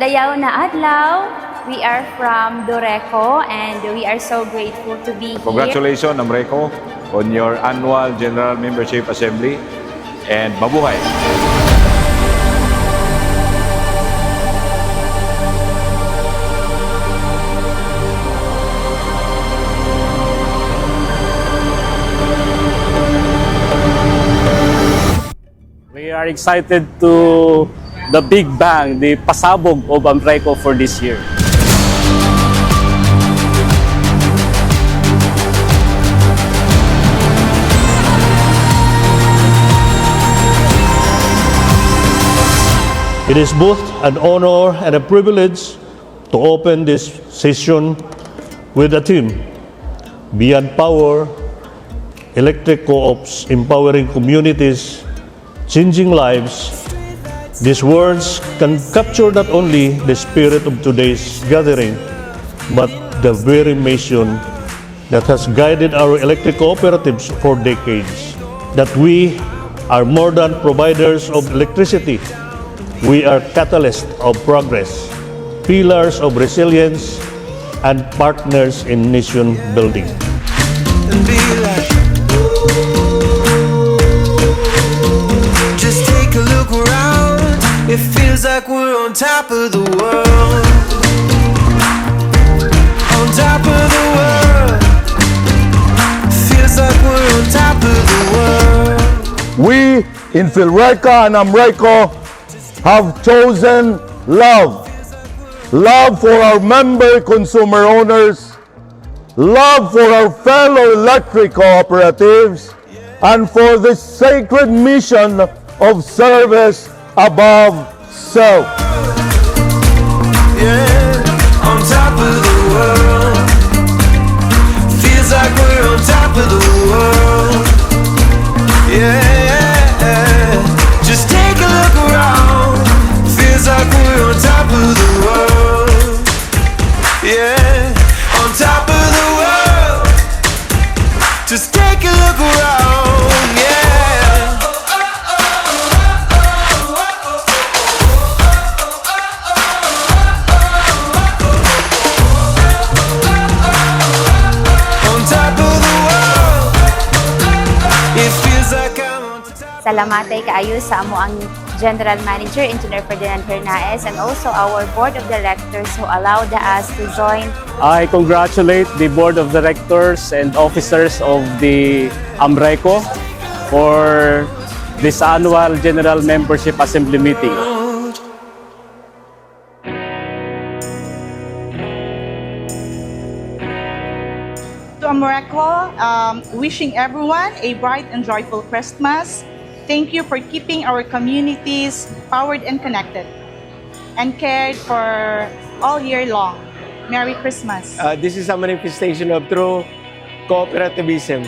Sayaw na adlaw. We are from AMRECO and we are so grateful to be here. Congratulations, AMRECO, on your annual General Membership Assembly, and mabuhay! We are excited to the big bang, the pasabog of AMRECO for this year. It is both an honor and a privilege to open this session with a theme, Beyond Power, Electric Co-ops Empowering Communities, Changing Lives. These words can capture not only the spirit of today's gathering, but the very mission that has guided our electric cooperatives for decades, that we are more than providers of electricity. We are catalysts of progress, pillars of resilience, and partners in nation building. Just take a look around. It feels like we're on top of the world. On top of the world. Feels like we're on top of the world. We in PhilReca and AMRECO have chosen love. Love for our member consumer owners, love for our fellow electric cooperatives, and for the sacred mission of service above self. Yeah, on top of the world. Feels like we're on top of the world. Yeah, just take a look around. Feels like we're on top of the world. Yeah, on top of the world. Just take a look around. Yeah. Salamatay kaayo sa amo ang General Manager, Engineer Ferdinand Hernaez, and also our Board of Directors who allowed us to join. I congratulate the Board of Directors and officers of the AMRECO for this annual General Membership Assembly meeting. To AMRECO, wishing everyone a bright and joyful Christmas. Thank you for keeping our communities powered and connected and cared for all year long. Merry Christmas. This is a manifestation of true cooperativism.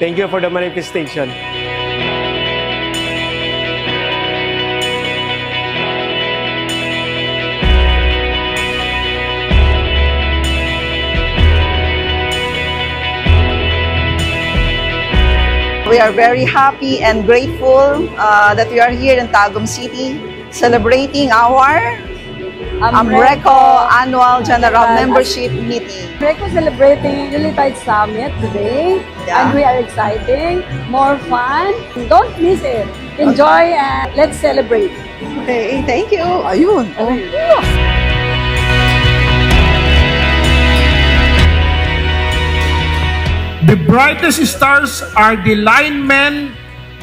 Thank you for the manifestation. We are very happy and grateful that we are here in Tagum City celebrating our AMRECO Annual General Membership Meeting. AMRECO celebrating Unified Summit today, and we are excited, more fun. Don't miss it. Enjoy and let's celebrate. Okay, thank you. Ayun. Oh. The brightest stars are the linemen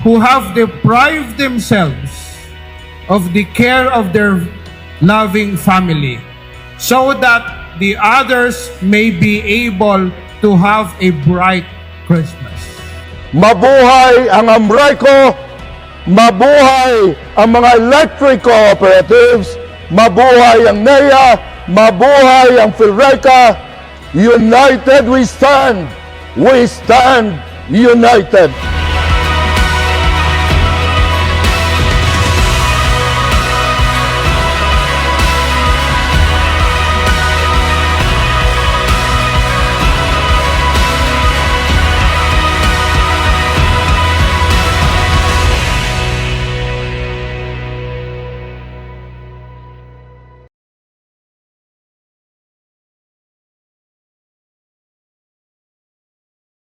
who have deprived themselves of the care of their loving family, so that the others may be able to have a bright Christmas. Mabuhay ang AMRECO, mabuhay ang mga electric cooperatives, mabuhay ang NEA, mabuhay ang PhilReca. United we stand united.